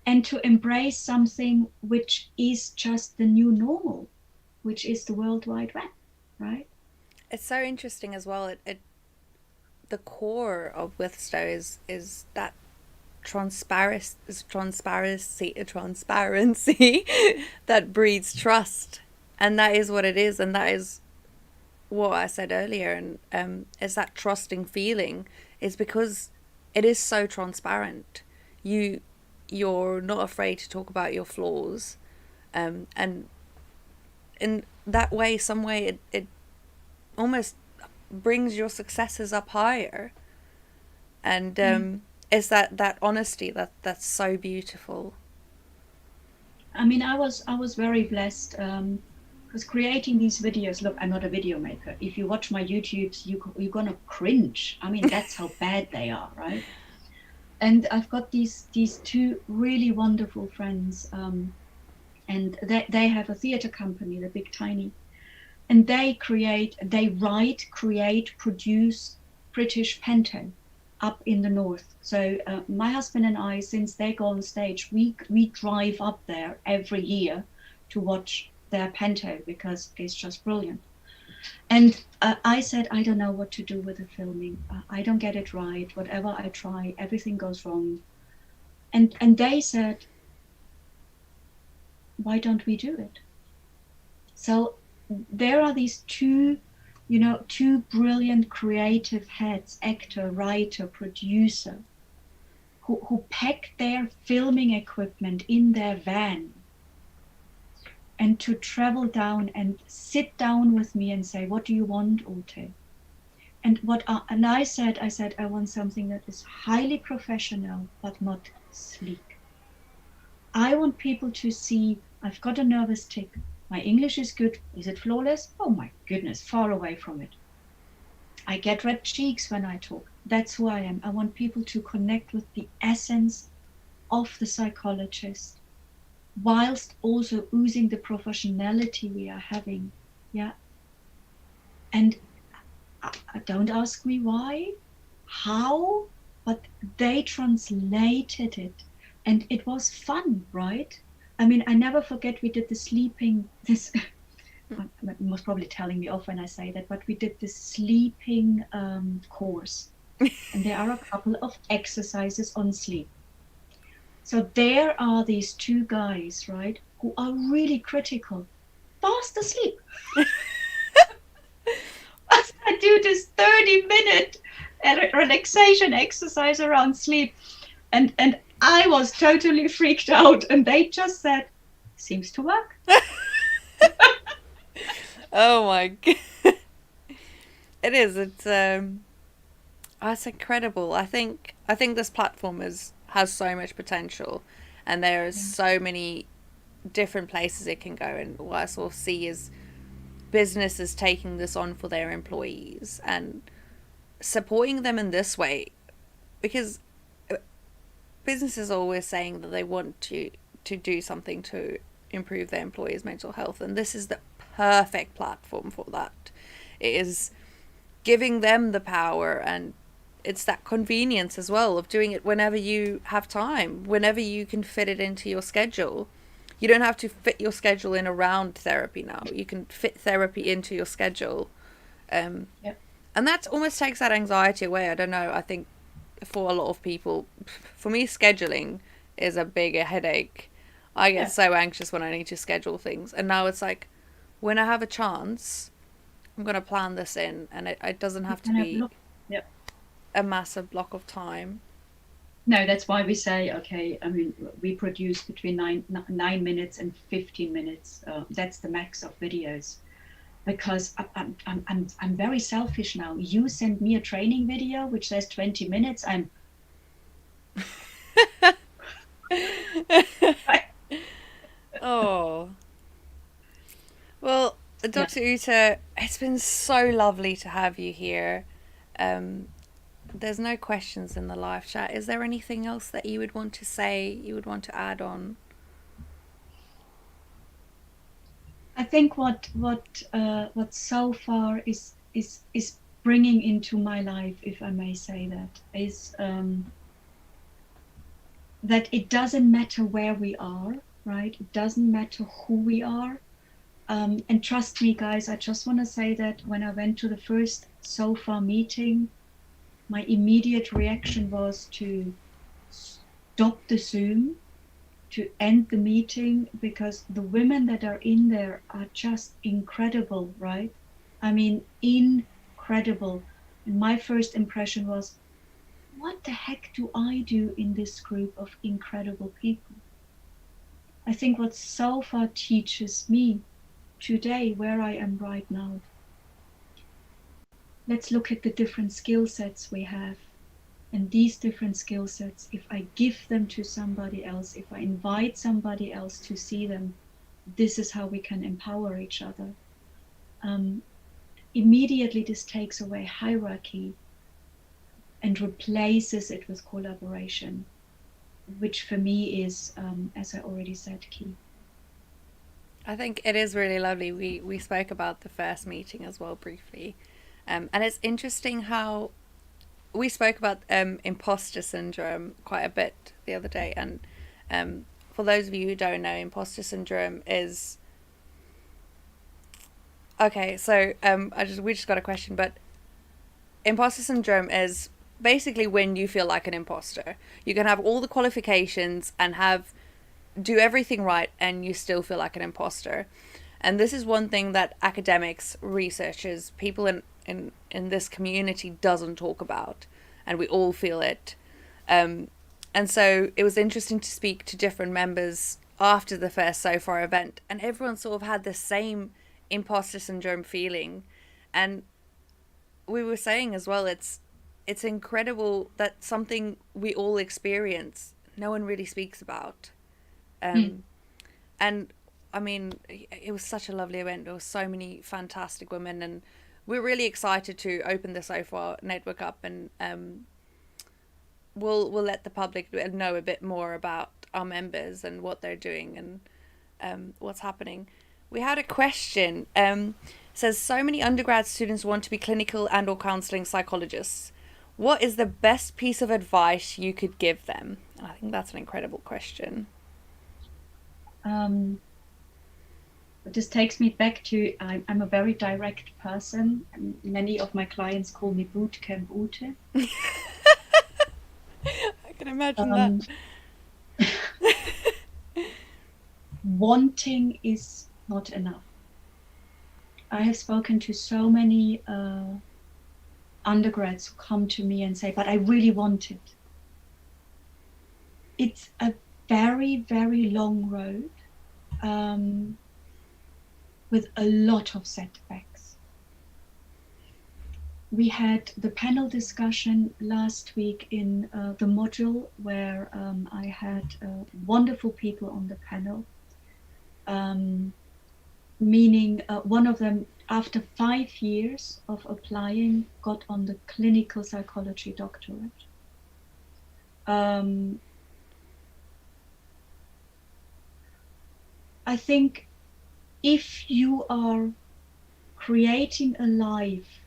And to embrace something which is just the new normal, which is the World Wide Web, right? It's so interesting as well. The core of Withstow is that transparency that breeds trust, and that is what it is, and that is what I said earlier. And is that trusting feeling is because it is so transparent. You're not afraid to talk about your flaws, and in that way, some way, it almost brings your successes up higher. And it's that honesty that's so beautiful. I mean, I was very blessed because creating these videos. Look, I'm not a video maker. If you watch my YouTubes, you're gonna cringe. I mean, that's how bad they are, right? And I've got these 2 really wonderful friends, and they have a theater company, the Big Tiny, and they write, create, produce British panto up in the north. So my husband and I, since they go on stage, we drive up there every year to watch their panto because it's just brilliant. And I said, I don't know what to do with the filming. I don't get it right. Whatever I try, everything goes wrong. And they said, why don't we do it? So there are these 2 brilliant creative heads, actor, writer, producer, who pack their filming equipment in their van and to travel down and sit down with me and say, what do you want, Ute? And I said, I want something that is highly professional, but not sleek. I want people to see, I've got a nervous tick. My English is good. Is it flawless? Oh my goodness, far away from it. I get red cheeks when I talk. That's who I am. I want people to connect with the essence of the psychologist, whilst also oozing the professionality we are having. Yeah. And don't ask me why, how, but they translated it. And it was fun, right? I mean, I never forget we did the sleeping, this, most probably telling me off when I say that, but we did this sleeping course. And there are a couple of exercises on sleep. So there are these two guys, right, who are really critical, fast asleep. I do this 30-minute relaxation exercise around sleep. And I was totally freaked out. And they just said, seems to work. Oh my god. It is. It's incredible. I think this platform has so much potential, and there are so many different places it can go. And what I sort of see is businesses taking this on for their employees and supporting them in this way, because businesses are always saying that they want to do something to improve their employees' mental health, and this is the perfect platform for that. It is giving them the power, and it's that convenience as well of doing it whenever you have time, whenever you can fit it into your schedule. You don't have to fit your schedule in around therapy now. You can fit therapy into your schedule. And that almost takes that anxiety away. I don't know. I think for a lot of people, for me, scheduling is a bigger headache. I get so anxious when I need to schedule things. And now it's like, when I have a chance, I'm going to plan this in. And it doesn't have to be a massive block of time. No, that's why we say, okay, I mean, we produce between 9 minutes and 15 minutes. That's the max of videos. Because I'm very selfish now. You send me a training video which says 20 minutes. Oh. Well, Dr. Ute, it's been so lovely to have you here. There's no questions in the live chat. Is there anything else that you would want to say, you would want to add on? I think what so far is bringing into my life, if I may say that, is that it doesn't matter where we are, right? It doesn't matter who we are. And trust me, guys, I just want to say that when I went to the first SOFA meeting, my immediate reaction was to stop the Zoom, to end the meeting, because the women that are in there are just incredible, right? I mean, incredible. And my first impression was, what the heck do I do in this group of incredible people? I think what SOFA teaches me today, where I am right now, let's look at the different skill sets we have. And these different skill sets, if I give them to somebody else, if I invite somebody else to see them, this is how we can empower each other. Immediately this takes away hierarchy and replaces it with collaboration, which for me is, as I already said, key. I think it is really lovely. We spoke about the first meeting as well briefly. And it's interesting how we spoke about imposter syndrome quite a bit the other day. And for those of you who don't know, imposter syndrome is... Okay, so we just got a question, but imposter syndrome is basically when you feel like an imposter. You can have all the qualifications and do everything right, and you still feel like an imposter. And this is one thing that academics, researchers, people in this community doesn't talk about, and we all feel it. And so it was interesting to speak to different members after the first SOFA event, and everyone sort of had the same imposter syndrome feeling. And we were saying as well, it's incredible that something we all experience, no one really speaks about. And I mean, it was such a lovely event. There were so many fantastic women, and we're really excited to open the SOFA network up, and we'll let the public know a bit more about our members and what they're doing and what's happening. We had a question. Says, so many undergrad students want to be clinical and or counselling psychologists. What is the best piece of advice you could give them? I think that's an incredible question. This takes me back to, I'm a very direct person, and many of my clients call me Bootcamp Ute. I can imagine that. wanting is not enough. I have spoken to so many undergrads who come to me and say, but I really want it. It's a very, very long road with a lot of setbacks. We had the panel discussion last week in the module where I had wonderful people on the panel, meaning one of them, after 5 years of applying, got on the clinical psychology doctorate. I think if you are creating a life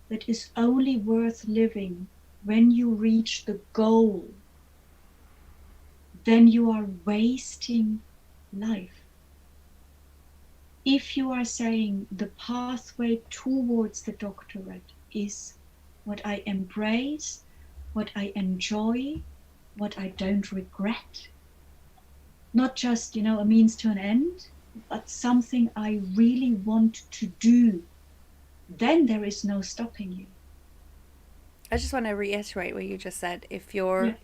that is only worth living when you reach the goal, then you are wasting life. If you are saying the pathway towards the doctorate is what I embrace, what I enjoy, what I don't regret, not just, a means to an end, but something I really want to do, then there is no stopping you. I just want to reiterate what you just said. If you're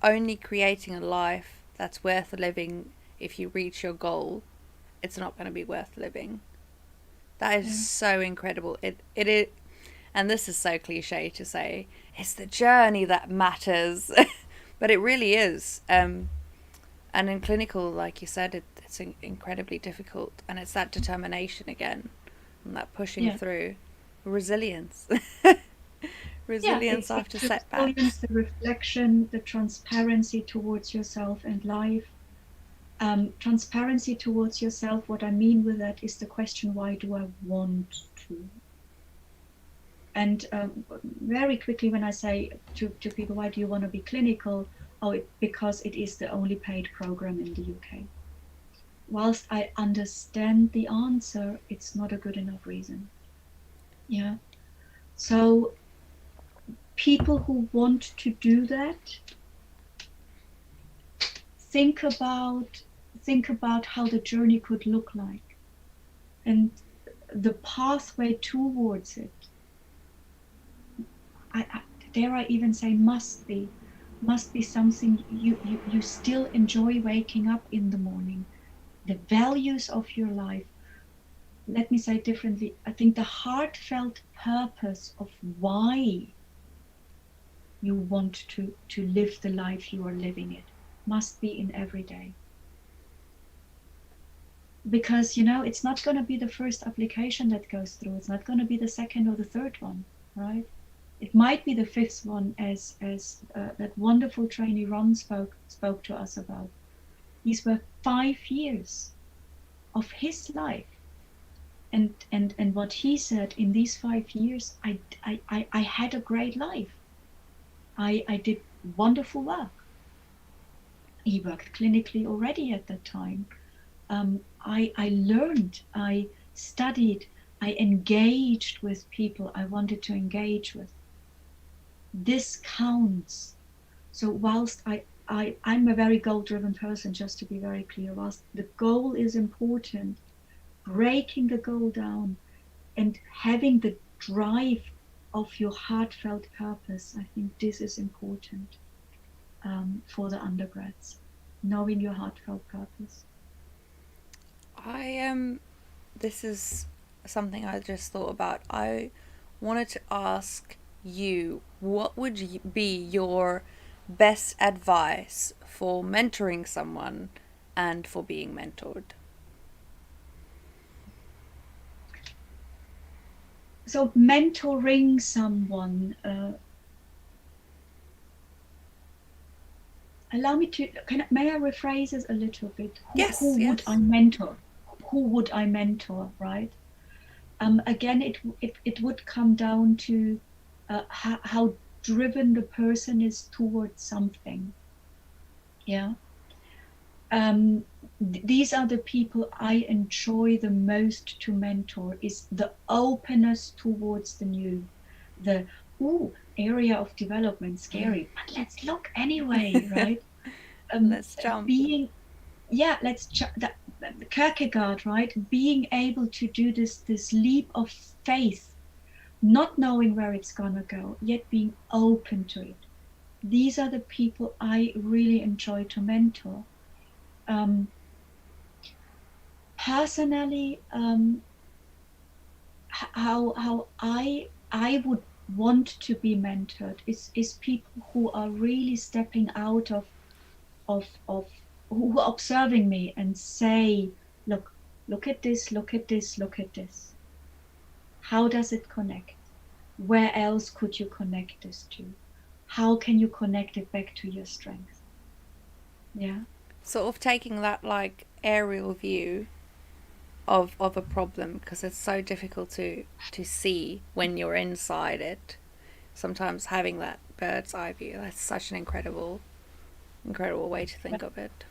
only creating a life that's worth living, if you reach your goal, it's not going to be worth living. That is so incredible. It is, and this is so cliche to say, it's the journey that matters, but it really is. And in clinical, like you said, it's incredibly difficult, and it's that determination again, and that pushing through, resilience. Resilience after setbacks. Resilience, the reflection, the transparency towards yourself and life. Transparency towards yourself, what I mean with that is the question, why do I want to? And very quickly when I say to people, why do you want to be clinical? Because it is the only paid program in the UK. Whilst I understand the answer, it's not a good enough reason. Yeah. So people who want to do that, think about how the journey could look like, and the pathway towards it. Dare I even say must be something you still enjoy waking up in the morning. The values of your life. Let me say it differently. I think the heartfelt purpose of why you want to live the life you are living it must be in every day. Because, it's not going to be the first application that goes through. It's not going to be the second or the third one, right? It might be the fifth one, as that wonderful trainee Ron spoke to us about. These were 5 years of his life. And what he said, in these 5 years, I had a great life. I did wonderful work. He worked clinically already at that time. I learned, I studied, I engaged with people I wanted to engage with. This counts. So whilst I'm a very goal-driven person, just to be very clear, whilst the goal is important, breaking the goal down and having the drive of your heartfelt purpose, I think this is important for the undergrads, knowing your heartfelt purpose. This is something I just thought about. I wanted to ask you, what would be your best advice for mentoring someone and for being mentored? So mentoring someone, allow me to, may I rephrase this a little bit? Who would I mentor? Who would I mentor, right? Again, it would come down to how driven the person is towards something. Yeah. These are the people I enjoy the most to mentor, is the openness towards the new, the area of development, scary, but let's look anyway, right? Let's jump. yeah, Kierkegaard, right? Being able to do this leap of faith, not knowing where it's gonna go, yet being open to it. These are the people I really enjoy to mentor. Personally, how I would want to be mentored is people who are really stepping out of who are observing me and say, look at this, look at this, look at this. How does it connect? Where else could you connect this to? How can you connect it back to your strength? Yeah. Sort of taking that like aerial view of a problem, because it's so difficult to see when you're inside it. Sometimes having that bird's eye view, that's such an incredible way to think of it.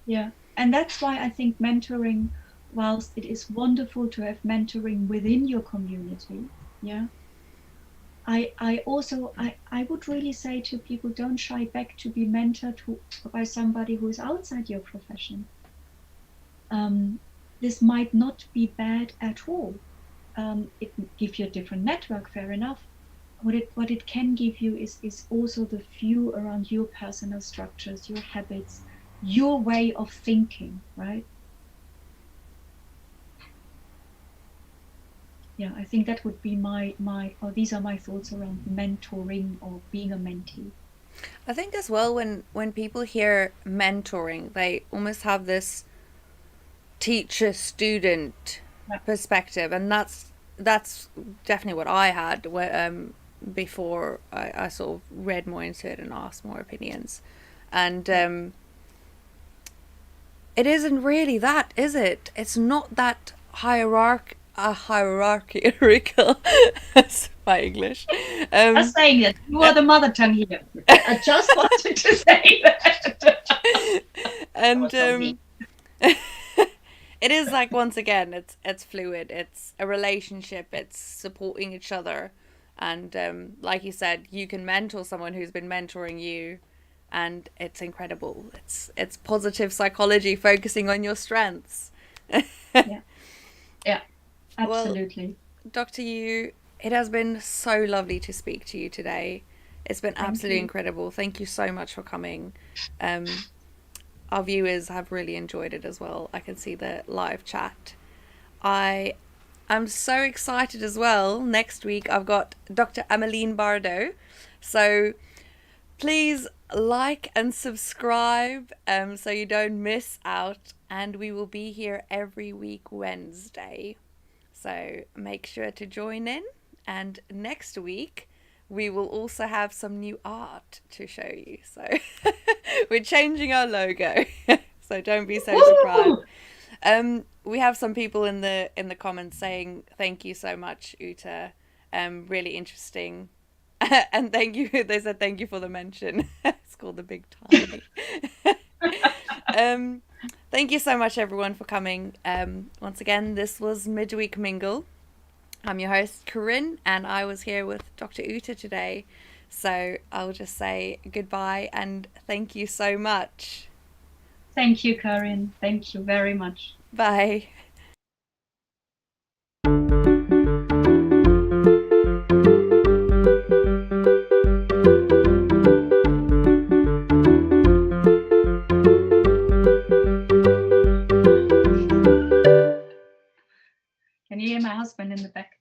Yeah. And that's why I think mentoring, whilst it is wonderful to have mentoring within your community, yeah, I also I would really say to people, don't shy back to be mentored by somebody who is outside your profession. This might not be bad at all. It gives you a different network, fair enough. What it can give you is also the view around your personal structures, your habits, your way of thinking, right? Yeah, I think that would be or these are my thoughts around mentoring or being a mentee. I think as well, when people hear mentoring, they almost have this teacher student perspective, and that's definitely what I had before I sort of read more into it and asked more opinions. And it isn't really that, is it? It's not that hierarchical. That's my English. Just saying it. You are the mother tongue here. I just wanted to say that. And it is like, once again, it's fluid. It's a relationship. It's supporting each other, and like you said, you can mentor someone who's been mentoring you, and it's incredible. It's positive psychology, focusing on your strengths. Yeah, absolutely. Well, Dr. Yu, it has been so lovely to speak to you today. It's been absolutely incredible. Thank you so much for coming. Our viewers have really enjoyed it as well. I can see the live chat. I am so excited as well. Next week I've got Dr. Ameline Bardot. So please like and subscribe so you don't miss out. And we will be here every week Wednesday. So make sure to join in. And next week we will also have some new art to show you. So we're changing our logo. So don't be so surprised. We have some people in the comments saying thank you so much, Ute. Really interesting. And thank you. They said thank you for the mention. It's called the Big Tie. Thank you so much, everyone, for coming. Once again, this was Midweek Mingle. I'm your host, Corinne, and I was here with Dr. Ute today. So I'll just say goodbye and thank you so much. Thank you, Corinne. Thank you very much. Bye. Can you hear my husband in the back?